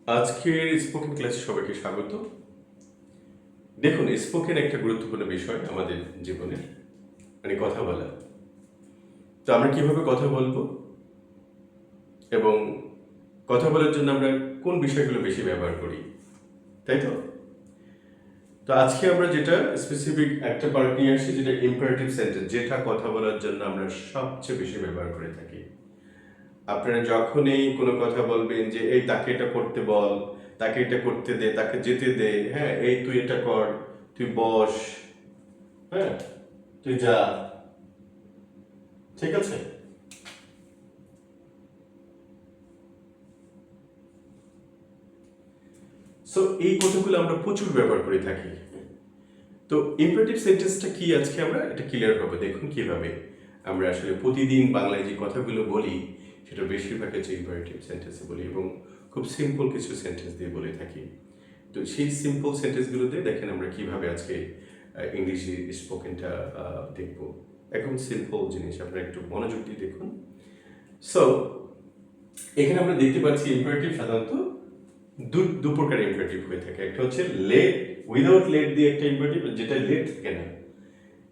আজকের স্পোকেন ক্লাসে সবাইকে স্বাগত। দেখুন, স্পোকেন একটা গুরুত্বপূর্ণ বিষয় আমাদের জীবনের, মানে কথা বলা। তো আমরা কিভাবে কথা বলবো এবং কথা বলার জন্য আমরা কোন বিষয়গুলো বেশি ব্যবহার করি, তাই তো? তো আজকে আমরা যেটা স্পেসিফিক একটা পার্ট নিয়ে আসি, যেটা ইম্পারেটিভ সেন্টেন্স, যেটা কথা বলার জন্য আমরা সবচেয়ে বেশি ব্যবহার করে থাকি। আপনারা যখনই কোনো কথা বলবেন যে এই তাকে এটা করতে বল, তাকে এটা করতে দে, তাকে যেতে দে, হ্যাঁ, এই তুই এটা কর, তুই বস, হ্যাঁ, তুই যা, ঠিক আছে? সো এই কথাগুলো আমরা প্রচুর ব্যবহার করে থাকি। তো ইম্পারেটিভ সেন্টেন্সটা কি, আজকে আমরা এটা ক্লিয়ার হবে। দেখুন কিভাবে আমরা আসলে প্রতিদিন বাংলায় যে কথাগুলো বলি সেটা বেশিরভাগ হচ্ছে ইম্পারেটিভ সেন্টেন্সে বলি এবং খুব সিম্পল কিছু সেন্টেন্স দিয়ে বলে থাকি। তো সেই সিম্পল সেন্টেন্সগুলো দিয়ে দেখেন আমরা কিভাবে আজকে ইংলিশে স্পোকেনটা দেখব। একদম সিম্পল জিনিস, আপনারা একটু মনোযোগ দিয়ে দেখুন। সো এখানে আমরা দেখতে পাচ্ছি ইম্পারেটিভ সাধারণত দু প্রকার ইম্পারেটিভ হয়ে থাকে। একটা হচ্ছে লেট, উইদাউট লেট দিয়ে একটা ইম্পারেটিভ, যেটা লেট থাকে না।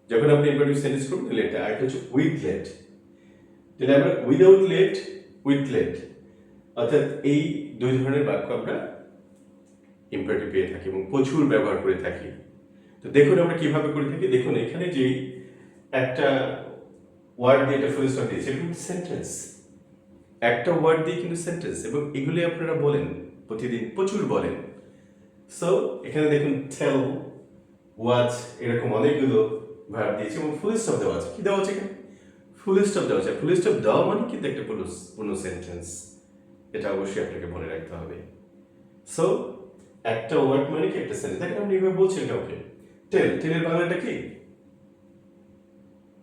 যখন আপনি ইম্পারেটিভ সেন্টেন্স করবেন লেট, আর একটা হচ্ছে উইথ লেট। তাহলে আমরা উইদাউট লেট, উইথ লেট, অর্থাৎ এই দুই ধরনের বাক্য আমরা ইম্পারেটিভ পেয়ে থাকি এবং প্রচুর ব্যবহার করে থাকি। তো দেখুন আমরা কিভাবে করে থাকি। দেখুন এখানে যে একটা ওয়ার্ড দিয়ে একটা ফুল স্টপ দিয়েছে, এটা কিন্তু সেন্টেন্স, একটা ওয়ার্ড দিয়ে কিন্তু সেন্টেন্স, এবং এগুলি আপনারা বলেন প্রতিদিন, প্রচুর বলেন। সো এখানে দেখুন টেল, ওয়াচ, এরকম অনেকগুলো ভার্ব দিয়েছে এবং ফুল স্টপ দেওয়া আছে। কি দেওয়া আছে এখানে? ফুল স্টপ দেওয়া আছে। ফুল স্টপ দেওয়া মানে কিন্তু একটা পুরো সেন্টেন্স, এটা অবশ্যই আপনাকে মনে রাখতে হবে। সো একটা ওয়ার্ড মানে কি একটা সেন্টেন্স। দেখেন আপনি এভাবে বলছেন কাউকে টেল, টেলের বাংলাটা কি?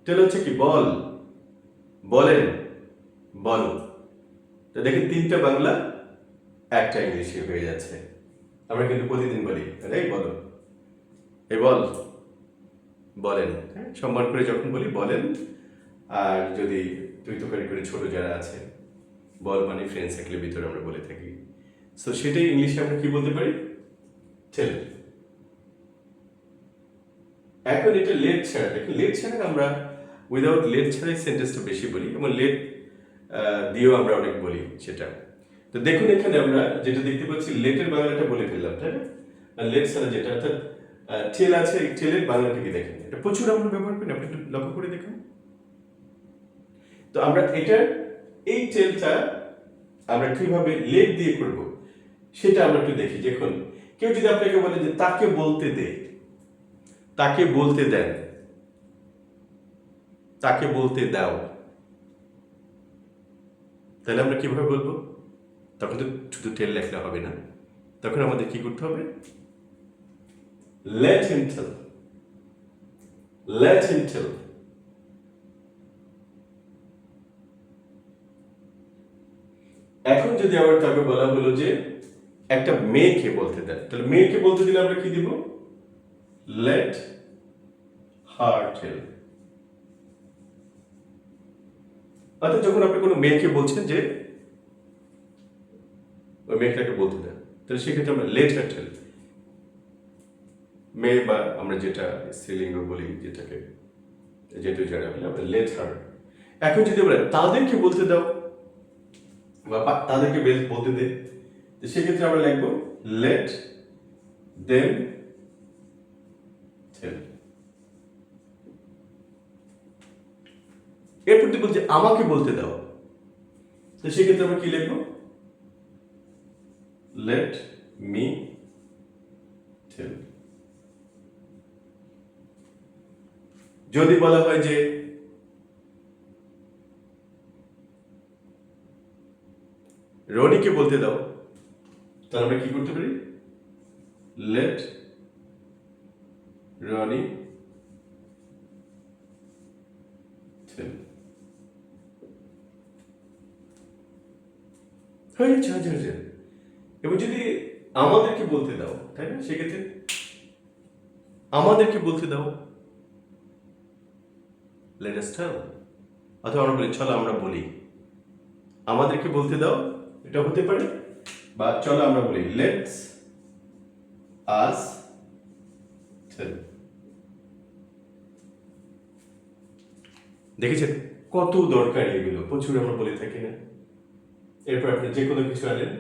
টেল হচ্ছে কি? বল, বলেন, বলো। তো দেখেন তিনটা বাংলা একটা ইংলিশে হয়ে যাচ্ছে। আমরা কিন্তু প্রতিদিন বলি এই বলো, এই বল, বলেন, হ্যাঁ, সম্মান করে যখন বলি বলেন। আর যদি তুই তোকারি করে ছোট যারা আছে, বল মানে ফ্রেন্ড সার্কেলের ভিতরে আমরা বলে থাকি। সো সেটাই ইংলিশে আমরা কি বলতে পারি? টেল। এখন এটা লেট ছাড়া, দেখুন লেট ছাড়া আমরা উইদাউট লেট ছাড়াই সেন্টেন্সটা বেশি বলি এবং লেট দিয়েও আমরা অনেক বলি সেটা। তো দেখুন এখানে আমরা যেটা দেখতে পাচ্ছি, লেটের বাংলাটা বলে ফেললাম, তাই না? আর লেট ছাড়া যেটা, অর্থাৎ টেল আছে, এই টেলের বাংলাটা কি দেখেন, এটা প্রচুর আমরা ব্যবহার করি, আপনি একটু লক্ষ্য করে দেখুন। তো আমরা এটার এই টেলটা আমরা কিভাবে লেট দিয়ে করব সেটা আমরা একটু দেখি। দেখুন কেউ যদি আপনাকে বলে যে তাকে বলতে দে, তাকে বলতে দেন, তাকে বলতে দাও, তাহলে আমরা কিভাবে বলবো? তখন তো শুধু টেল লেখলে হবে না, তখন আমাদের কি করতে হবে? let him tell, let him tell। এখন যদি আবার কাউকে বলা হলো যে একটা মেয়েকে বলতে দেন, তাহলে মেয়েকে বলতে দিলে আমরা কি দিব? let her tell। অর্থাৎ যখন আপনি কোনো মেয়েকে বলছেন যে ওই মেয়েটাকে বলতে দেন, তাহলে সেক্ষেত্রে আমরা let her tell। মেয়ে বা আমরা যেটা স্ত্রীলিঙ্গ বলি যেটাকে, যেহেতু যারা বলি আমরা let her। এখন যদি আমরা তাদেরকে বলতে দাও বা তাদেরকে বলতে দে, সেক্ষেত্রে আমরা লিখবো let them tell। এরপর তুই বলছে আমাকে বলতে দাও, তো সেক্ষেত্রে আমরা কি লিখবো? let me tell। যদি বলা হয় যে রনিকে বলতে দাও, তাহলে আমরা কি করতে পারি? let Roni tell। হয়েছে, হয়েছে। এবং যদি আমাদেরকে বলতে দাও, তাই না, সেক্ষেত্রে আমাদেরকে বলতে দাও let us tell। অথবা আমরা বলি চলো আমরা বলি, আমাদেরকে বলতে দাও, এটা হতে পারে বা চলো আমরা বলি লেটস আস টেল। দেখেছেন কত দরকারি এগুলো, প্রচুর আমরা বলে থাকি না? এরপর আপনি যে কোনো কিছু আনেন,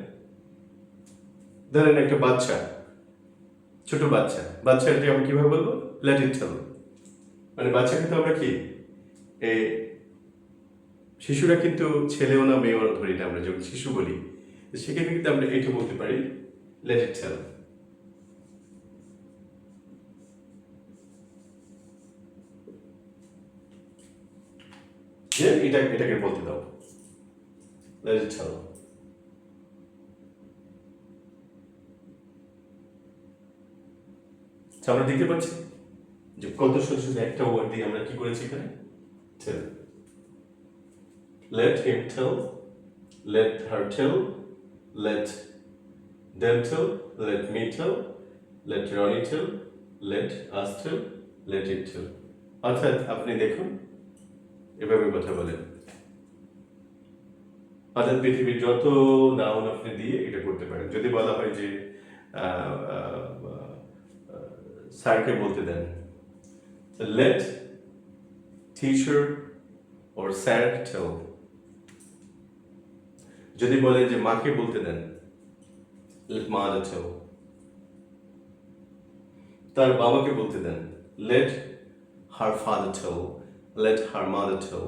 ধরেন একটা বাচ্চা, ছোট বাচ্চা, বাচ্চাটি আমরা কিভাবে বলবো? লেট ইট টেল। মানে বাচ্চাকে তো আমরা কি শিশুরা কিন্তু ছেলেও না মেয়েও না ধরি না, আমরা যখন শিশু বলি সেক্ষেত্রে কিন্তু আমরা এটা বলতে পারি লেট ইট টেল। যে এটাকে বলতে দাও, লেট ইট টেল। আমরা দেখতে পাচ্ছি যে কত ছোট ছোট একটা ওয়ার্ড দিয়ে আমরা কি করেছি এখানে, টেল। Let him tell, let her tell, let them tell, let me tell, let Ronnie tell, let us tell, let it tell. অর্থাৎ আপনি দেখুন এভাবে কথা বলেন, অর্থাৎ পৃথিবীর যত নাউন আপনি দিয়ে এটা করতে পারেন। যদি বলা হয় যে স্যারকে বলতে দেন, let teacher or sir tell। যদি বলে যে মাকে বলতে দেন, let mother tell। তার বাবাকে বলতে দেন, let her father tell, let her mother tell।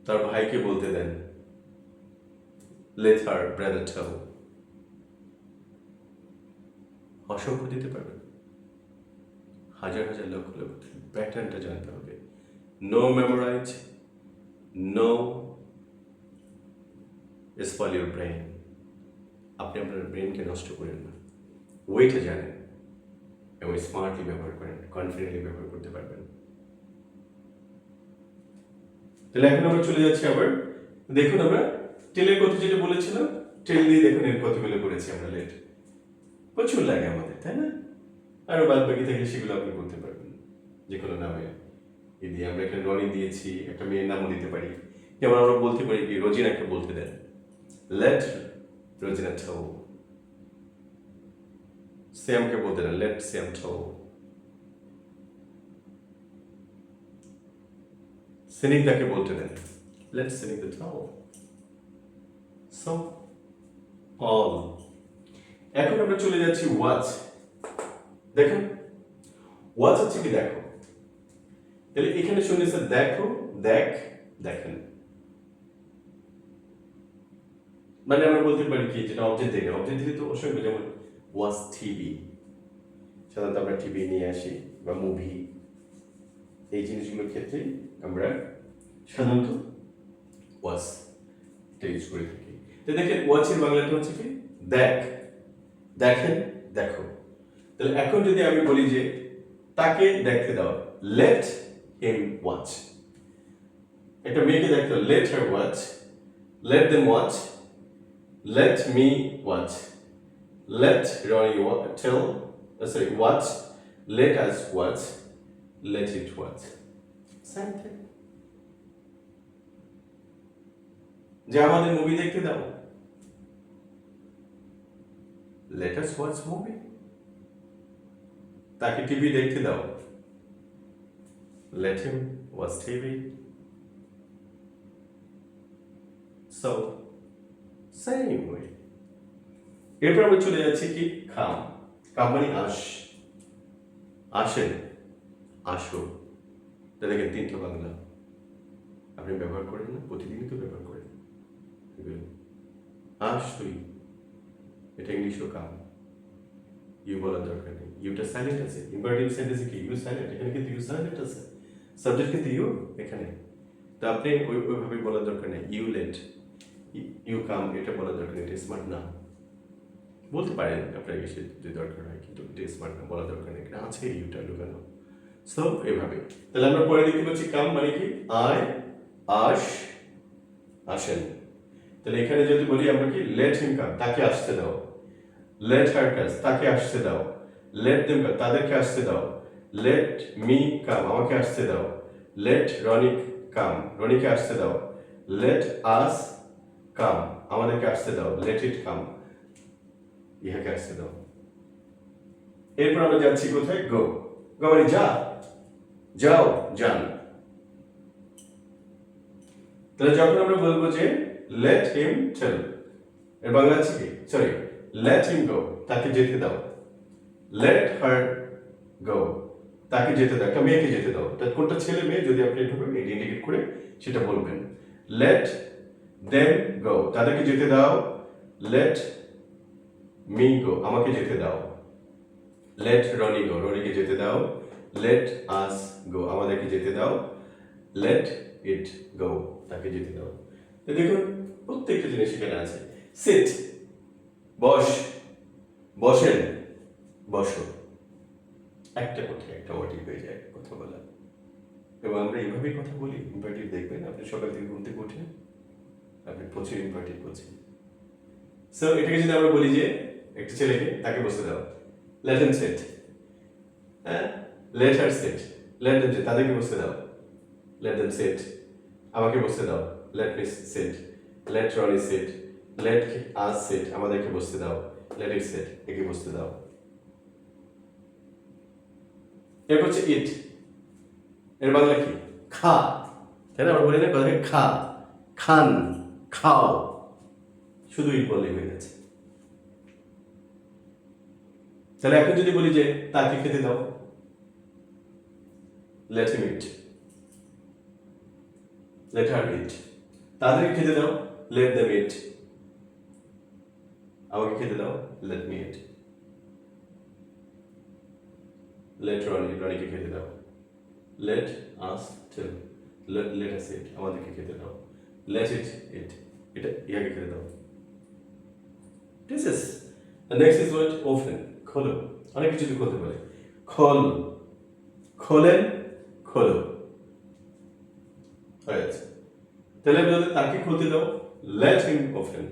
তার ভাইকে বলতে দেন, let her brother tell। অসংখ্য দিতে পারবেন, হাজার হাজার লক্ষ লক্ষ, প্যাটার্নটা জানতে হবে। No memorize, no spoil your brain. আপনি আপনার ব্রেনকে নষ্ট করেন না, ওয়েটা জানেন এবং স্মার্টলি ব্যবহার করেন, কনফিডেন্টলি ব্যবহার করতে পারবেন। তাহলে এখন আমরা চলে যাচ্ছি আবার, দেখুন আমরা টেলের কথা যেটা বলেছিলাম, টেল দিয়ে দেখুন এর কতগুলো করেছি আমরা লেট। প্রচুর লাগে আমাদের, তাই না? আরো বাদ বাকি থাকলে সেগুলো আপনি করতে পারবেন যে কোনো নামে দিয়ে। আমরা এখানে রনি দিয়েছি, একটা মেয়ের নামও দিতে পারি। যেমন আমরা বলতে পারি কি, রোজিনাকে বলতে দেন, লেট রোজিনা টেল। শ্যামকে বলতে দেন, লেট শ্যাম টেল। সিনিতাকে বলতে দেন, let Sinita tell. So all. এখন আমরা চলে যাচ্ছি ওয়াচ। দেখুন ওয়াচ হচ্ছে কি, দেখো। তাহলে এখানে শুনেছে দেখো, দেখ, দেখেন। মানে আমরা বলতে পারি কি, যেটা অবজেক্ট দিলে, অবজেক্ট দিলে তো অসংখ্য, যেমন ওয়াচ টিভি, সাধারণত আমরা টিভি নিয়ে আসি, বা মুভি, এই জিনিসগুলোর ক্ষেত্রে আমরা সাধারণত ওয়াচ ইউজ করে থাকি। তো দেখেন ওয়াচের বাংলাটা হচ্ছে কি, দেখ, দেখেন, দেখো। তাহলে এখন যদি আমি বলি যে তাকে দেখতে দাও, লেট হিম ওয়াচ। একটা মেয়েকে দেখতে দাও, let her watch, let them watch, let me watch, let Roni tell, sorry watch, let us watch, let it watch. Same thing. যে আমাদের মুভি দেখতে দাও, লেট আস ওয়াচ মুভি। তাকে টিভি দেখতে দাও, let him watch TV. So same way. এরপর আমরা চলে যাচ্ছি কি, কাম। কাম মানে আস, আসেন, আসো। তা দেখেন তিনটা বাংলা আপনি ব্যবহার করেন না, প্রতিদিনই তো ব্যবহার করেন। আস তুই, এটা ইংলিশও কাম, ইউ বলার দরকার নেই, ইউটা সাইলেন্ট আছে। ইম্পারেটিভ সেন্টেন্সে কি, ইউ সাইলেন্ট, এখানে কিন্তু ইউ সাইলেন্ট আছে, সাবজেক্ট কিন্তু ইউ এখানে। তো আপনি ওইভাবে বলার দরকার নেই, ইউ লেট, ইউ কাম, এটা বলার দরকার নেই, এটা স্মার্ট না। বলতে পারেন আপনার এসে যদি দরকার হয়, কিন্তু এটা স্মার্ট না, বলার দরকার নেই, এখানে আছে ইউটা লুকানো। সো এভাবে। তাহলে আমরা পরে দেখতে পাচ্ছি কাম মানে কি, আয়, আস, আসেন। তাহলে এখানে যদি বলি আমরা কি, লেট হিম কাম, তাকে আসতে দাও, লেট হার কাম, তাকে আসতে দাও, লেট দেম কাম, তাদেরকে আসতে দাও, লেট মি কাম, আমাকে আসতে দাও, লেট রনি কাম, রনিকে আসতে দাও, লেট আস কাম, আমাদেরকে আসতে দাও, লেট ইট কাম, ইহাকে আসতে দাও। এরপর আমরা যাচ্ছি কোথায়? গো, গো মানে যা, যাও, যান। তাহলে যখন আমরা বলবো যে লেট হিম টেল, এর বাংলা আছে কি? সরি, লেট হিম গো, তাকে যেতে দাও। লেট হার গো, তাকে যেতে দাও, একটা মেয়েকে যেতে দাও। কোনটা ছেলে মেয়ে যদি আপনি ইন্ডিকেট করে সেটা বলবেন। লেট দেম গো, তাদেরকে যেতে দাও। লেট মি গো, আমাকে যেতে দাও। লেট রনি গো, রনিকে যেতে দাও। লেট আস গো, আমাদেরকে যেতে দাও। লেট ইট গো, তাকে যেতে দাও। তো দেখুন প্রত্যেকটা জিনিস এখানে আছে। সিট, বস, বসেন, বসো, একটা কোথায় একটা ওয়ার্ডই হয়ে যায় কথা বলা। এবং আমরা এইভাবেই কথা বলি। ইম্পারেটিভ দেখবেন, আপনি সকাল থেকে ঘুম থেকে উঠেন, আপনি প্রচুর ইম্পারেটিভ করছেন। সো এটাকে যদি আমরা বলি যে একটা ছেলেকে, তাকে বসতে দাও, লেট হিম সিট, হ্যাঁ, let her sit, let them sit, তাদেরকে বসতে দাও, লেট দেম সিট, আমাকে বসতে দাও, let me sit, let Roni sit, let us sit, আমাদেরকে বসতে দাও, লেট ইট সিট, একে বসতে দাও। এরপর হচ্ছে ইট, এর বাংলা কি? খা, তাই না? আমরা বলি না কথাকে খা, খান, খাও, শুধু ইট বললেই হয়ে গেছে। তাহলে এখন যদি বলি যে তাকে খেতে দাও, লেট হিম ইট, লেট হার ইট, তাদেরকে খেতে দাও, লেট দেম ইট, আমাকে খেতে দাও, লেট মি ইট, লেট রনি, রনিকে খেতে দাও, লেট আস টেল, লেট আস ইট, আমাদেরকে খেতে দাও, লেট ইট ইট, এটা ইয়াকে খেতে দাও। This is the next is what? Open, খোলো, অনেক কিছু দিয়ে খুলতে পারে। খোল, খোলেন, খোলো, right? তাহলে আমি বলতে তাকে খুলতে দাও, let him open,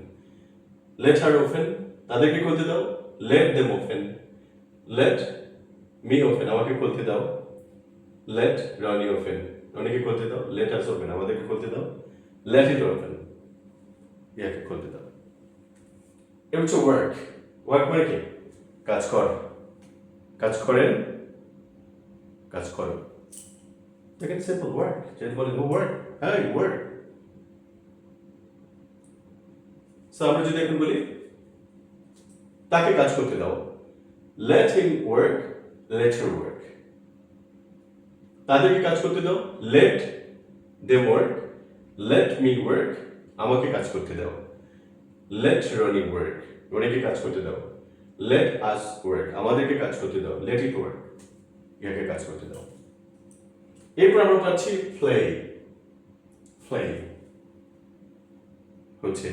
let her open, তাদেরকে খুলতে দাও, let them open, let me open, আমাকে খুলতে দাও, let Ronnie open, রনিকে খুলতে দাও, let us open, আমাদেরকে খুলতে দাও, let it open, ইয়াকে খুলতে দাও। এবার হচ্ছে ওয়ার্ক, ওয়ার্ক মানে কি? কাজ কর, কাজ করেন, কাজ করো। দেখেন সিম্পল ওয়ার্ক, যদি বলেন ও ওয়ার্ক, হ্যাঁ ওয়ার্ক। সো আমরা যদি এখন বলি তাকে কাজ করতে দাও, লেট হিম ওয়ার্ক, লেট হার ওয়ার্ক, তাদেরকে কাজ করতে দাও, let them work, let me work, আমাকে কাজ করতে দাও, লেট রনি ওয়ার্ক, রনিকে কাজ করতে দাও, লেট আস ওয়ার্ক, আমাদেরকে কাজ করতে দাও, লেট ইট ওয়ার্ক, ইয়াকে কাজ করতে দাও। এরপর আমরা পাচ্ছি প্লে, প্লে হচ্ছে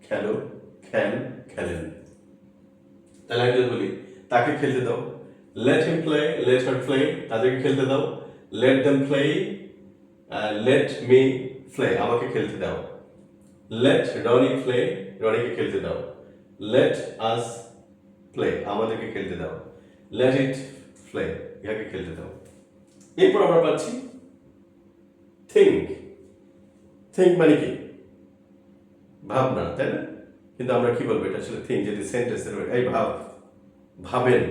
খেলো, খেল, খেলেন। তাহলে আমি যদি বলি তাকে খেলতে দাও, let him play, let her play, তাদেরকে খেলতে দাও, let them play, let me play, আমাকে খেলতে দাও, লেট রনি প্লে, রনিকে খেলতে দাও, লেট আস প্লে, আমাদেরকে খেলতে দাও, লেট ইট প্লে, ইহাকে খেলতে দাও। এরপর আমরা পাচ্ছি থিঙ্ক, থিঙ্ক মানে কি? ভাবনা, তাই না? কিন্তু আমরা কি বলবো এটা আসলে থিঙ্ক, যদি সেন্টেন্সের এই ভাব, ভাবেন,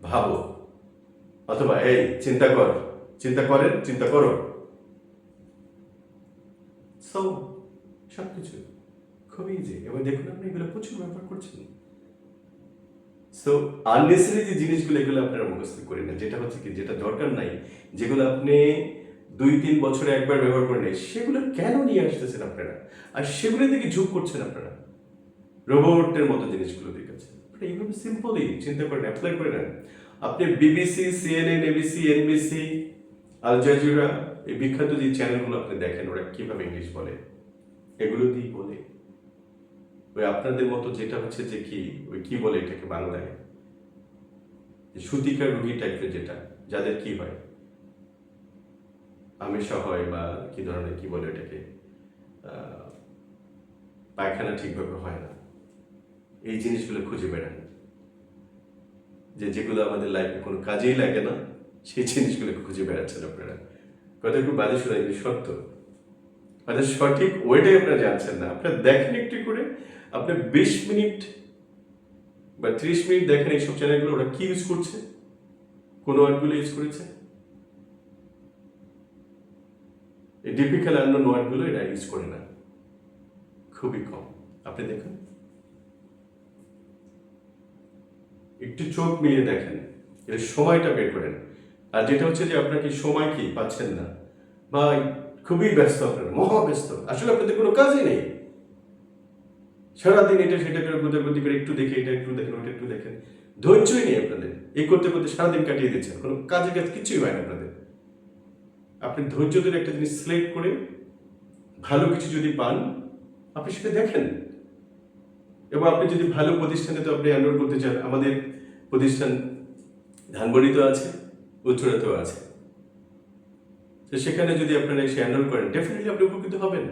ভাবো, অথবা এই চিন্তা কর, চিন্তা করেন, চিন্তা করো। সো সবকিছু খুবই ইজি। এবার দেখুন আপনি এগুলো প্রচুর ব্যবহার করছেন। সো আননেসেসারি যে জিনিসগুলো এগুলো আপনারা মুখস্থ করেন না, যেটা হচ্ছে কি, যেটা দরকার নাই, যেগুলো আপনি 2-3 বছরে একবার ব্যবহার করে নেই, সেগুলো কেন নিয়ে আসতেছেন আপনারা? আর সেগুলো দিকে ঝুঁক করছেন আপনারা, রোবটের মতো জিনিসগুলো দেখেছেন। এইভাবে সিম্পলি চিন্তা করেন, অ্যাপ্লাই করে নেন। আপনি BBC, CNN, ABC, NBC, Al Jazeera, এই বিখ্যাত যে চ্যানেলগুলো আপনি দেখেন, ওরা কিভাবে ইংলিশ বলে, এগুলো দিয়ে বলে। ওই আপনাদের মতো যেটা হচ্ছে যে কি, ওই কি বলে এটাকে বাংলায়, সুতিকার রুগী টাইপের, যেটা যাদের কি হয়, আমেশা হয় বা কি ধরনের কি বলে এটাকে, পায়খানা ঠিকভাবে হয় না, এই জিনিসগুলো খুঁজে বেড়ান, যেগুলো আমাদের লাইফে কোনো কাজেই লাগে না, সেই জিনিসগুলো খুঁজে বেড়াচ্ছেন আপনারা। কথা একটু বাজে শোনায়, কিন্তু সত্য। অর্থাৎ সঠিক ওয়েটাই আপনারা জানছেন না। আপনারা দেখেন একটু করে, আপনি 20 মিনিট বা 30 মিনিট দেখেন এইসব চ্যানেলগুলো ওরা কি ইউজ করছে, কোন ওয়ার্ডগুলো ইউজ করেছে, এই ডিফিকাল্ট আননোন ওয়ার্ডগুলো এরা ইউজ করে না, খুবই কম। আপনি দেখুন, একটু চোখ মিলিয়ে দেখেন, এর সময়টা বের করেন। আর যেটা হচ্ছে যে আপনার কি সময় কি পাচ্ছেন না, বা খুবই ব্যস্ত, আপনার মহা ব্যস্ত, আসলে আপনাদের কোনো কাজই নেই, সারাদিন এটা সেটা করে গুদাগুদি করে একটু দেখে এটা একটু দেখেন ওটা একটু দেখেন, ধৈর্যই নেই আপনাদের, এই করতে করতে সারাদিন কাটিয়ে দিচ্ছেন, কোনো কাজে কাজ কিছুই হয় না আপনাদের। আপনি ধৈর্য ধরে একটা জিনিস সিলেক্ট করে ভালো কিছু যদি পান, আপনি সেটা দেখেন। এবং আপনি যদি ভালো প্রতিষ্ঠানে তো আপনি এনরোল করতে চান, আমাদের প্রতিষ্ঠান ধানবাড়িতেও আছে, উত্তরাতেও আছে, তো সেখানে যদি আপনারা এসে এনরোল করেন, ডেফিনেটলি আপনি উপকৃত হবেন।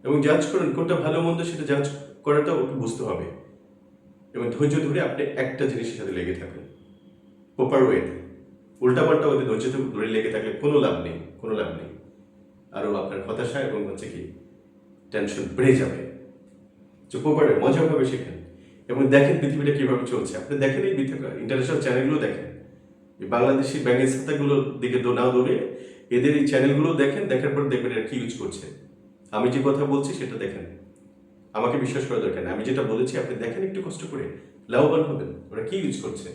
এবং জাজ করেন কোনটা ভালো মন্দ, সেটা জাজ করাটাও একটু বুঝতে হবে। এবং ধৈর্য ধরে আপনি একটা জিনিসের সাথে লেগে থাকুন প্রপার ওয়েতে। উল্টাপাল্টা ওদের ধৈর্য ধরে লেগে থাকলে কোনো লাভ নেই, কোনো লাভ নেই। আরও আপনার হতাশা এবং হচ্ছে কি টেনশন বেড়ে যাবে। যে প্রপারে মজাভাবে শেখেন এবং দেখেন পৃথিবীটা কীভাবে চলছে। আপনি দেখেন এই ইন্টারন্যাশনাল চ্যানেলগুলো দেখেন, এই বাংলাদেশি ব্যাঙের ছাতাগুলোর দিকে না দৌড়ে এদের এই চ্যানেলগুলো দেখেন, দেখার পর দেখবেন এরা কী ইউজ করছে। আমি যে কথা বলছি সেটা দেখেন, আমাকে বিশ্বাস করা দরকার নেই, আমি যেটা বলেছি আপনি দেখেন একটু কষ্ট করে, লাভবান হবেন। ওরা কি ইউজ করছে,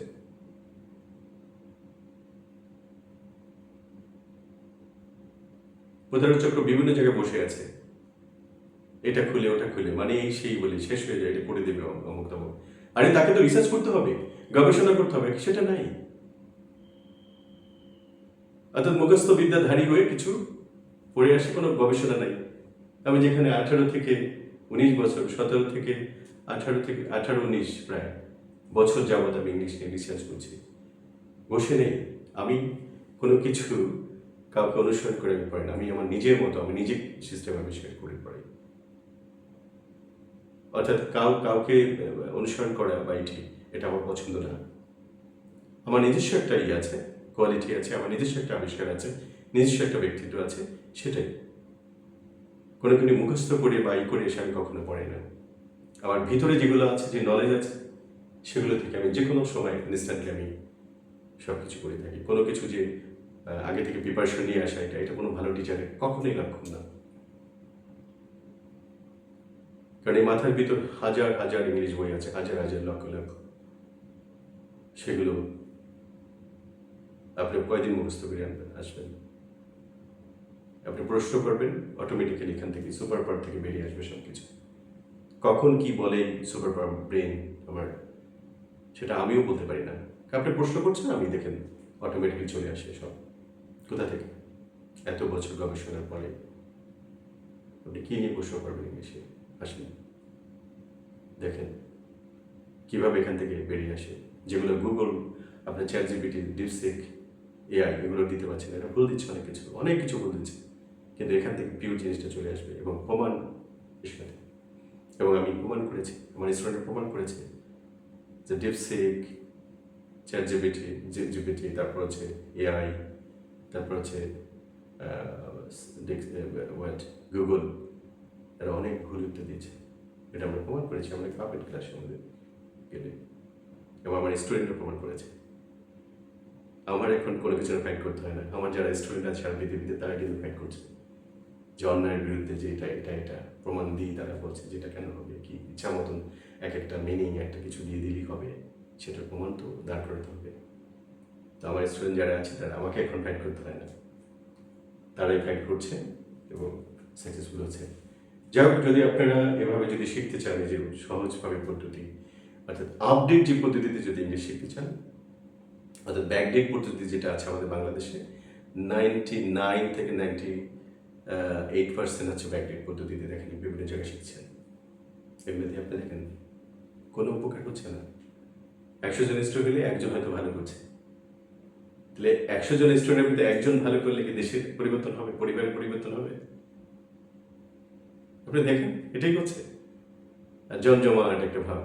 প্রতারক চক্র বিভিন্ন জায়গায় বসে আছে, এটা খুলে ওটা খুলে, মানে এই সেই বলে শেষ হয়ে যায়, এটা করে দেবে অমুক তমুক। আরে তাকে তো রিসার্চ করতে হবে, গবেষণা করতে হবে, সেটা নাই। অর্থাৎ মুখস্থ বিদ্যাধারী হয়ে কিছু পড়ে আসে, কোনো গবেষণা নাই। আমি যেখানে 18 থেকে 19 বছর, 17 থেকে 18-19 প্রায় বছর যাবৎ আমি ইংলিশ নিয়ে রিসার্চ করছি, বসে নেই আমি কোনো কিছু কাউকে অনুসরণ করে আমি পড়ি না, আমি আমার নিজের মতো, আমি নিজে সিস্টেম আবিষ্কার করে পড়ি। অর্থাৎ কাউকে অনুসরণ করা বা এটা আমার পছন্দ না। আমার নিজস্ব একটা আছে, কোয়ালিটি আছে, আমার নিজস্ব একটা আবিষ্কার আছে, নিজস্ব একটা ব্যক্তিত্ব আছে, সেটাই। কোনো মুখস্থ করে বা করে এসে আমি কখনো পড়ি না। আমার ভিতরে যেগুলো আছে, যে নলেজ আছে, সেগুলো থেকে আমি যে কোনো সময় ইনস্ট্যান্টলি আমি সব কিছু করে থাকি। কোনো কিছু যে আগে থেকে প্রিপারেশন নিয়ে আসা, এটা কোনো ভালো টিচারের কখনোই লক্ষণ না। কারণ এই মাথার ভিতর হাজার হাজার ইংলিশ বই আছে, হাজার হাজার লক্ষ লক্ষ, সেগুলো আপনি কয়দিন মুখস্থ করে আসবেন। আপনি প্রশ্ন করবেন, অটোমেটিক্যালি এখান থেকে সুপার পাওয়ার থেকে বেরিয়ে আসবে সব কিছু। কখন কি বলে সুপার পাওয়ার ব্রেন আমার, সেটা আমিও বলতে পারি না। আপনি প্রশ্ন করছেন, আমি দেখেন অটোমেটিক্যালি চলে আসে সব। কোথা থেকে? এত বছর গবেষণার পরে আপনি কী নিয়ে প্রশ্ন করবেন ইংলিশে? আসেন, দেখেন কীভাবে এখান থেকে বেরিয়ে আসে। যেগুলো গুগল, আপনার চ্যাটজিপিটি, ডিপসিক, এআই এগুলো দিতে পারছে না, এটা ভুল দিচ্ছে, অনেক কিছু ভুল দিচ্ছে, কিন্তু এখান থেকে পিওর জিনিসটা চলে আসবে এবং প্রমাণ বিষয়ে। এবং আমি প্রমাণ করেছি, আমার স্টুডেন্টরা প্রমাণ করেছে যে ডিপসিক, চ্যাটজিপিটি, তারপর হচ্ছে এআই, তারপর হচ্ছে গুগল, এরা অনেক ভুল উত্তর দিয়েছে। এটা আমরা প্রমাণ করেছি, আমরা পাবেন ক্লাসের মধ্যে গেলে, এবং আমার স্টুডেন্টরা প্রমাণ করেছে। আমার এখন কোনো কিছু ফাইট করতে হয় না, আমার যারা স্টুডেন্ট আছে সারা পৃথিবীতে তারা কিন্তু ফাইট করছে, যে অন্যায়ের বিরুদ্ধে, যে এটা প্রমাণ দিয়ে তারা বলছে যেটা কেন হবে, কি ইচ্ছা মতন এক একটা মিনিং একটা কিছু দিয়ে দিলেই হবে, সেটার প্রমাণ তো দাঁড় করাতে হবে। তো আমার স্টুডেন্ট যারা আছে তারা আমাকে এখন ফাইট করতে হয় না, তারাই ফাইট করছে এবং সাকসেসফুল হচ্ছে। যাই হোক, যদি আপনারা এভাবে যদি শিখতে চান, যে সহজভাবে পদ্ধতি, অর্থাৎ আপডেট যে পদ্ধতিতে যদি ইংলিশ শিখতে চান, অর্থাৎ ব্যাকডেট পদ্ধতি যেটা আছে আমাদের বাংলাদেশে, 99 থেকে 98% হচ্ছে ব্যাকডেট পদ্ধতিতে, দেখেন বিভিন্ন জায়গায় শিখছেন, এগুলো দিয়ে আপনি দেখেন কোনো উপকার হচ্ছে না। 100 জন স্টুডেন্ট হলে একজন হয়তো ভালো করছে, তাহলে 100 জন স্টুডেন্টের মধ্যে একজন ভালো করলে কি দেশের পরিবর্তন হবে, পরিবারের পরিবর্তন হবে? আপনি দেখেন এটাই হচ্ছে। আর জমজমাট একটা ভাব,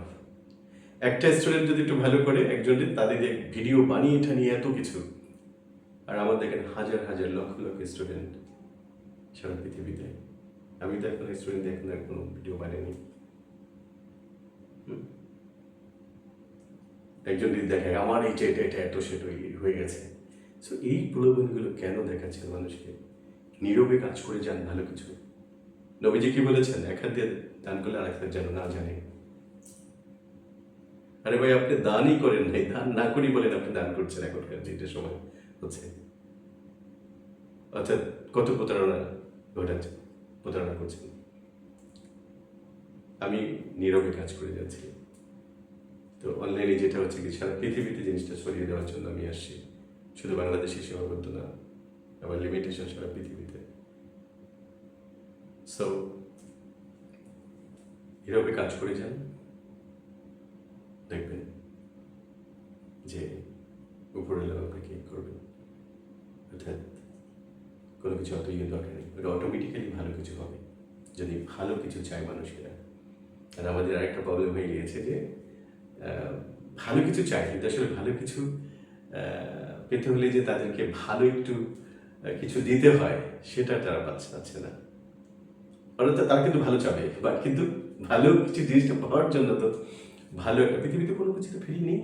একটা স্টুডেন্ট যদি একটু ভালো করে একজনের, তাদের ভিডিও বানিয়ে এটা নিয়ে এত কিছু, আর আমার দেখেন হাজার হাজার লক্ষ লক্ষ স্টুডেন্ট, সারা পৃথিবীতে। আমি তো এখন স্টুডেন্ট এখন আর কোনো ভিডিও বানাইনি। একজন যদি দেখায় আমার এইটা এটা এটা এত সেটা হয়ে গেছে। সো এই প্রলোভনগুলো কেন দেখাচ্ছেন মানুষকে? নীরবে কাজ করে যান ভালো কিছু। নবীজি কি বলেছেন? এক হাত দিয়ে দান করলে আরেক হাত যেন না জানে। আরে ভাই, আপনি দানই করেন নাই, দান না করি বলেন আপনি দান করছেন এখনকার যেটা সময় হচ্ছে। অর্থাৎ কত প্রতারণা ঘটাচ্ছে, প্রতারণা করছেন। আমি নীরবে কাজ করে যাচ্ছি। তো অনলাইনে যেটা হচ্ছে কি সারা পৃথিবীতে জিনিসটা ছড়িয়ে দেওয়ার জন্য আমি আসছি। শুধু বাংলাদেশে সীমাবদ্ধ না, আমার লিমিটেশন সারা পৃথিবীতে। সো নীরবে কাজ করে যান, দেখবেন যে উপরওয়ালা আপনাকে করবেন। অর্থাৎ কোনো কিছু অত দরকার নেই, ওটা অটোমেটিক্যালি ভালো কিছু হবে যদি ভালো কিছু চায় মানুষেরা। আর আমাদের আরেকটা প্রবলেম হয়ে গিয়েছে যে ভালো কিছু চাই, কিন্তু আসলে ভালো কিছু পেতে হলে যে তাদেরকে ভালো একটু কিছু দিতে হয়, সেটা তারা পাচ্ছে না। অর্থাৎ তারা কিন্তু ভালো চাবে, বা কিন্তু ভালো কিছু জিনিসটা পাওয়ার জন্য তো ভালো একটা পৃথিবীতে কোনো কিছু তো ফ্রি নেই।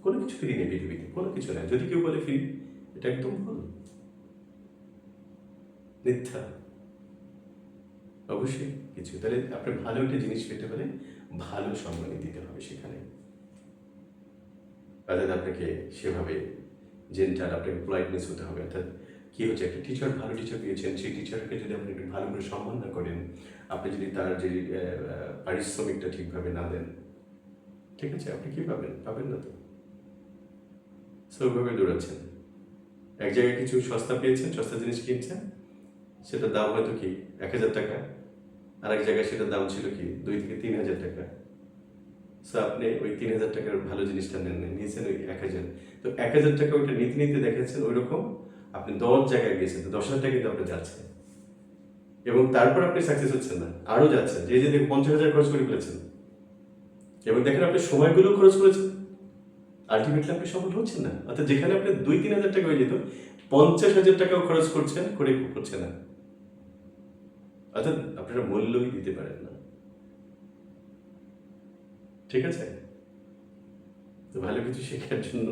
কোনো কিছু ফ্রি নেই পৃথিবীতে, কোনো কিছু নেই। যদি কেউ বলে ফ্রি, এটা একদম ভুল, মিথ্যা। অবশ্যই কিছু, তাহলে আপনার ভালো একটা জিনিস পেতে হলে ভালো সম্মানই দিতে হবে সেখানে। অর্থাৎ আপনাকে সেভাবে জেন্টাল, আপনাকে পোলাইটনেস হতে হবে। অর্থাৎ কি হচ্ছে, একটা টিচার, ভালো টিচার পেয়েছেন, সেই টিচারকে যদি আপনি একটু ভালো করে সম্মান না করেন, আপনি যদি তার যে পারিশ্রমিকটা ঠিকভাবে না দেন, ঠিক আছে, আপনি কি পাবেন? পাবেন না তো। সেইভাবে দৌড়াচ্ছেন। এক জায়গায় কিছু সস্তা পেয়েছেন, সস্তা জিনিস কিনছেন, সেটার দাম হয়তো কি 1,000 টাকা, আর এক জায়গায় সেটার দাম ছিল কি 2 থেকে 3,000 টাকা। সো আপনি ওই 3,000 টাকার ভালো জিনিসটা নিয়েছেন ওই 1,000। তো 1,000 টাকা ওইটা নিতে দেখাচ্ছেন ওই রকম, আপনি 10 জায়গায় গিয়েছেন, তো 10,000 টাকা কিন্তু আপনি যাচ্ছেন, এবং তারপর আপনি সাকসেস হচ্ছেন না, আরও যাচ্ছেন, যে 50,000 খরচ করে ফেলেছেন, এবং দেখেন আপনি সময়গুলো খরচ করেছেন, আলটিমেটলি আপনি সফল হচ্ছেন না। অর্থাৎ যেখানে আপনি 2-3,000 টাকা হয়ে যেত, 50,000 টাকাও খরচ করছেন, করে হচ্ছে না। অর্থাৎ আপনারা মূল্যই দিতে পারেন না। ঠিক আছে, তো ভালো কিছু শেখার জন্য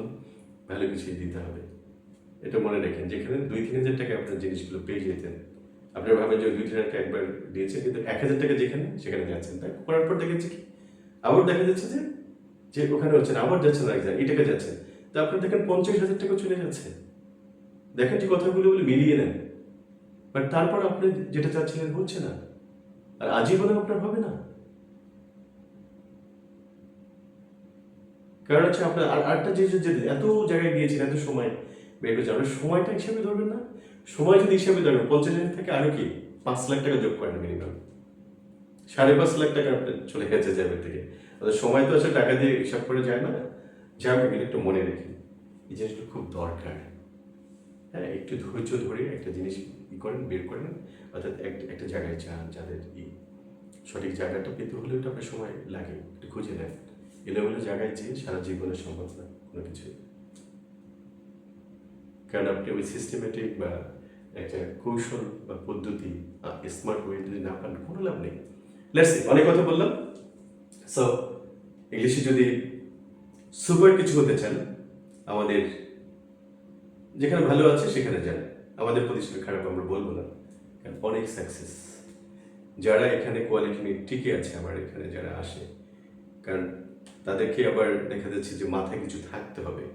ভালো কিছুই দিতে হবে, এটা মনে রাখেন। যেখানে 2-3,000 টাকা আপনার জিনিসগুলো পেয়ে যেতেন, আপনারা ভাবেন যে 2-3,000 টাকা একবার দিয়েছেন, কিন্তু 1,000 টাকা সেখানে যাচ্ছেন, তাই করার পর দেখেছি কি আবার দেখা যাচ্ছে যে ওখানে হচ্ছে না, আবার যাচ্ছেন এক জায়গায়, এই টাকা যাচ্ছেন, তো আপনার দেখেন 50,000 টাকা চলে যাচ্ছে। দেখেন যে কথাগুলো বলে মিলিয়ে নেন, বাট তারপর আপনি যেটা চাচ্ছিলেন হচ্ছে না, আর আজীবনে আপনার হবে না। কারণ হচ্ছে আপনার আরেকটা জিনিস, যে এত জায়গায় গিয়েছেন, এত সময় বের করেছেন, আপনার সময়টা হিসাবে ধরবেন না। সময় যদি হিসাবে ধরবেন, 50,000 থেকে আরো কি 5 লাখ টাকা যোগ করেন মিনিমাম, 5.5 লাখ টাকা আপনার চলে গেছে যাবে থেকে। সময় তো আসলে টাকা দিয়ে হিসাব করে যায় না। যা আপনি একটু মনে রেখেন, এই জিনিসটা খুব দরকার। হ্যাঁ, একটু ধৈর্য ধরে একটা জিনিস করেন, বের করেন। অর্থাৎ একটা জায়গায় যান, যাদের সঠিক জায়গাটা পেতে হলে তো আপনার সময় লাগে, একটু খুঁজে নেন। এলোমেলো জায়গায় যেয়ে সারা জীবনে সম্ভব না কোনো কিছু, কারণ আপনি ওই সিস্টেমেটিক বা একটা কৌশল বা পদ্ধতি, স্মার্ট ওয়ে যদি না পান, কোনো লাভ নেই। লেটস সি, অনেক কথা বললাম। সো ইংলিশে যদি সুপার কিছু হতে চান, আমাদের যেখানে ভালো আছে সেখানে যান। আমাদের প্রতিষ্ঠান খারাপ আমরা বলবো না, কারণ অনেক সাকসেস যারা এখানে কোয়ালিটি নিয়ে টিকে আছে, আমার এখানে যারা আসে, কারণ তাদেরকে আবার দেখা যাচ্ছে যে মাথায় কিছু থাকতে হবে।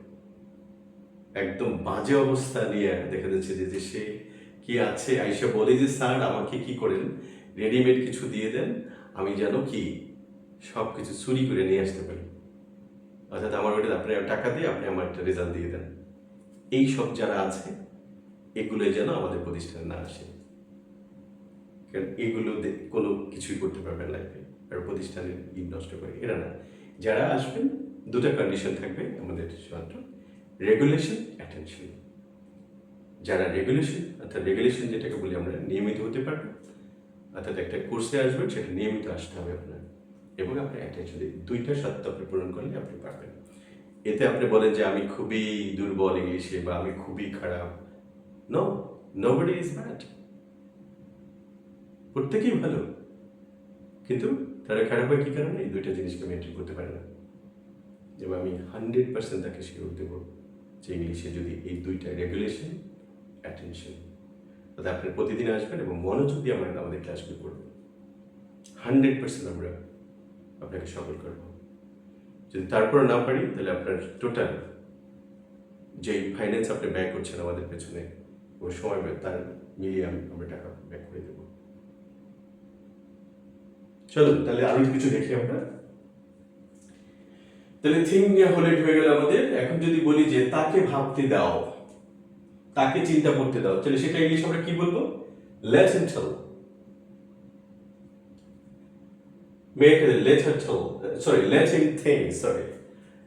একদম বাজে অবস্থা নিয়ে দেখা যাচ্ছে যে সে কি আছে, আইসা বলে যে স্যার আমাকে কি করেন, রেডিমেড কিছু দিয়ে দেন, আমি যেন কি সব কিছু চুরি করে নিয়ে আসতে পারি। অর্থাৎ আমার ওইটা আপনি টাকা দিয়ে আপনি আমার একটা রেজাল্ট দিয়ে দেন। এই সব যারা আছে, এগুলো যেন আমাদের প্রতিষ্ঠানে না আসে, কারণ এগুলো কোনো কিছুই করতে পারবেন লাইফে, আর প্রতিষ্ঠানের নষ্ট করে এরা না। যারা আসবেন, দুটো কন্ডিশন থাকবে আমাদের, শুধু রেগুলেশন, অ্যাটেনশন। যারা রেগুলেশন, অর্থাৎ রেগুলেশন যেটাকে বলি আমরা, নিয়মিত হতে পারবেন, অর্থাৎ একটা কোর্সে আসবেন, সেটা নিয়মিত আসতে হবে আপনার, এবং আপনার অ্যাটেনশন, দুইটা শর্ত আপনি পূরণ করলে আপনি পারবেন। এতে আপনি বলেন যে আমি খুবই দুর্বল ইংলিশে, বা আমি খুবই খারাপ। No, nobody is bad. প্রত্যেকেই ভালো, কিন্তু তারা খারাপ হয় কী কারণে? এই দুইটা জিনিসকে মেনটেন করতে পারে না। যেমন আমি 100% তাকে শিওর দেবো যে ইংলিশে যদি এই দুইটা রেগুলেশন, অ্যাটেনশন, তাতে আপনি প্রতিদিন আসবেন এবং মনোযোগ দিয়ে আমাদের ক্লাসগুলো করবেন, 100% আমরা আপনাকে সফল করবো। যদি তারপর না পারি, তাহলে আপনার টোটাল যেই ফাইন্যান্স আপনি ব্যয় করছেন আমাদের পেছনে ও সময় ব্যয়, তার মিলিয়ে আমরা টাকা ব্যয় করে দেবো। চলুন তাহলে আরো কিছু দেখি আমরা। তাহলে থিঙ্ক হলে হয়ে গেল আমাদের। এখন যদি বলি যে তাকে ভাবতে দাও, তাকে চিন্তা করতে দাও, তাহলে সেটা ইংলিশ আমরা কি বলবো? লেট হিম টেল। লেট হিম থিঙ্ক, সরি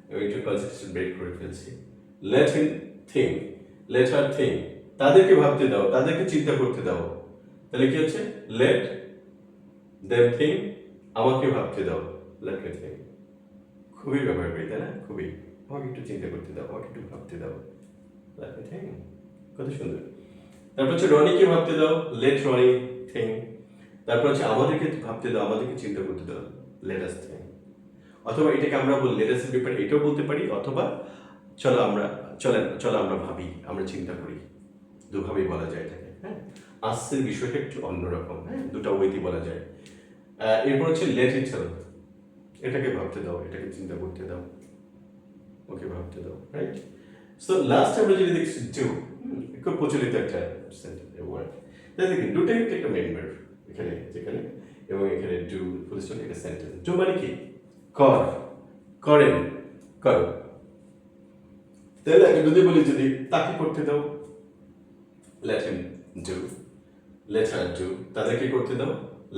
আমি একটু কনসেন্ট্রেশন ব্রেক করে ফেলছি। Let him think, let her think, তাদেরকে ভাবতে দাও, তাদেরকে চিন্তা করতে দাও। তাহলে কি হচ্ছে? লেট দেম থিঙ্ক, আমাকে ভাবতে দাও, লেট মি থিঙ্ক। খুবই ব্যবহার করি, তাই না? খুবই, আমাকে একটু চিন্তা করতে দাও, আমাকে একটু ভাবতে দাও, লেট মি থিঙ্ক। কত সুন্দর। তারপর হচ্ছে রনিকে ভাবতে দাও, লেট রনি থিঙ্ক। তারপর হচ্ছে আমাদেরকে ভাবতে দাও, আমাদেরকে চিন্তা করতে দাও, লেট আস থিঙ্ক। অথবা এটাকে আমরা বলি লেট আস ব্যাপারে, এটাও বলতে পারি। অথবা চলো আমরা ভাবি, আমরা চিন্তা করি, দুভাবেই বলা যায় এটাকে। হ্যাঁ, আসছের বিষয়টা একটু অন্যরকম। হ্যাঁ, দুটা ওয়েতেই বলা যায়। এরপর হচ্ছে লেট ইট টেল, এটাকে ভাবতে দাও, এটাকে চিন্তা করতে দাও, ওকে ভাবতে দাও, রাইট? সো লাস্ট আমরা যদি দেখছি ডু, খুব প্রচলিত একটা ওয়ার্ড। দেখেন দুটাই একটা মেইন ভার্ব এখানে, যেখানে এবং এখানে ডু ফুল স্টপ, একটা সেন্টেন্স। ডু মানে কি? কর, করেন, করো। তাহলে যদি বলি যদি তাকে করতে দাও, let him do, let her do, তাদেরকে করতে দাও,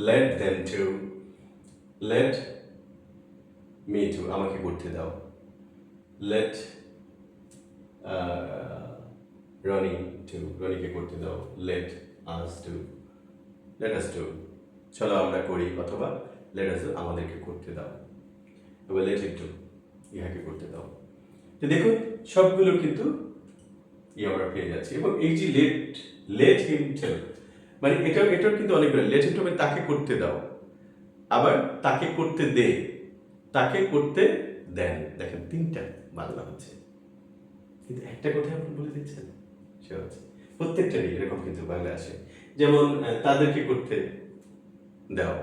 let them do, let me do, আমাকে করতে দাও, লেট রনি ডু, রনিকে করতে দাও, let us do, let us do, চলো আমরা করি, অথবা লেট আস ডু, আমাদেরকে করতে দাও, এবার লেট ইট ডু, ইহাকে করতে দাও। তো দেখুন সবগুলো কিন্তু আমরা পেয়ে যাচ্ছি। এবং এই যে লেট হিম টেল, মানে এটাও কিন্তু অনেকগুলো। লেট হিম টেল মানে তাকে করতে দাও, আবার তাকে করতে দে, তাকে করতে দেন। দেখেন তিনটা বাংলা হচ্ছে, কিন্তু একটা কথা আপনি বলে দিচ্ছেন, সে হচ্ছে প্রত্যেকটারই এরকম কিন্তু বাংলা আসে। যেমন তাদেরকে করতে দাও,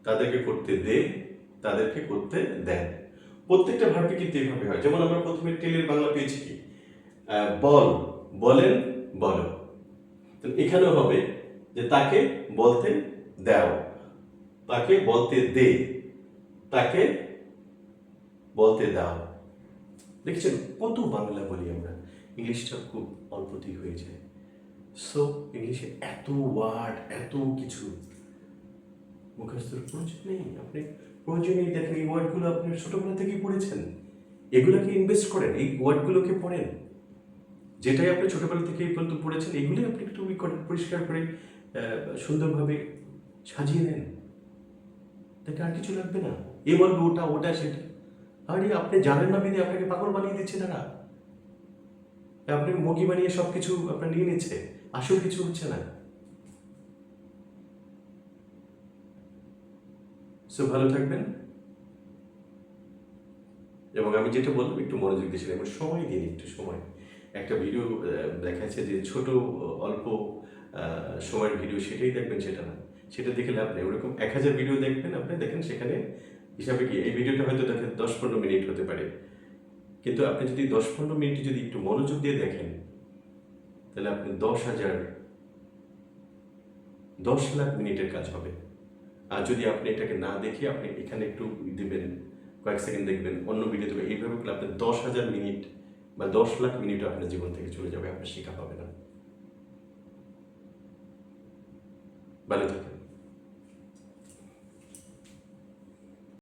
তাদেরকে করতে দে, তাদেরকে করতে দেন। প্রত্যেকটা ভার্বে কিন্তু এইভাবে হয়। যেমন আমরা প্রথমে টেলের বাংলা পেয়েছি কি? বল, বলেন, বলো। তো এখানেও হবে যে তাকে বলতে দাও, তাকে বলতে দে, তাকে বলতে দাও। দেখছেন কত বাংলা বলি আমরা, ইংলিশটা খুব অল্পতেই হয়ে যায়। সো ইংলিশে এত ওয়ার্ড, এত কিছু মুখস্থর প্রয়োজন নেই। আপনি প্রয়োজনেই দেখেন এই ওয়ার্ডগুলো আপনি ছোটবেলা থেকেই পড়েছেন, এগুলোকে ইনভেস্ট করেন, এই ওয়ার্ডগুলোকে পড়েন। যেটাই আপনি ছোটবেলা থেকে এই পর্যন্ত পড়েছেন, এগুলোই আপনি একটু করেন, পরিষ্কার করে সুন্দরভাবে সাজিয়ে নেন। তাকে আর কিছু লাগবে না। এ বলবে ওটা, ওটা সেটা। আরে আপনি জানেন না বিধে আপনাকে পাগল বানিয়ে দিচ্ছে তারা। আপনি মুগি বানিয়ে সব কিছু আপনার নিয়ে নিচ্ছে, আসল কিছু হচ্ছে না। সো ভালো থাকবেন, এবং আমি যেটা বললাম একটু মনোযোগ দিয়েছিলাম, এবং সময় দিন, একটু সময়। একটা ভিডিও দেখাচ্ছে যে ছোট অল্প সময়ের ভিডিও, সেটাই দেখবেন, সেটা না, সেটা দেখে লাভ নেই। ওরকম 1000 ভিডিও দেখবেন আপনি, দেখেন সেখানে হিসাবে কি এই ভিডিওটা হয়তো দেখেন 10-15 মিনিট হতে পারে, কিন্তু আপনি যদি 10-15 মিনিট যদি একটু মনোযোগ দিয়ে দেখেন, তাহলে আপনি 10 লাখ মিনিটের কাজ হবে। আর যদি আপনি এটাকে না দেখে আপনি এখানে একটু দেবেন, কয়েক সেকেন্ড দেখবেন, অন্য ভিডিও দেবেন, এইভাবে করলে আপনার 10,000 মিনিট বা 10 লাখ মিনিট আপনার জীবন থেকে চলে যাবে, আপনার শেখা হবে না। ভালো থাকবেন।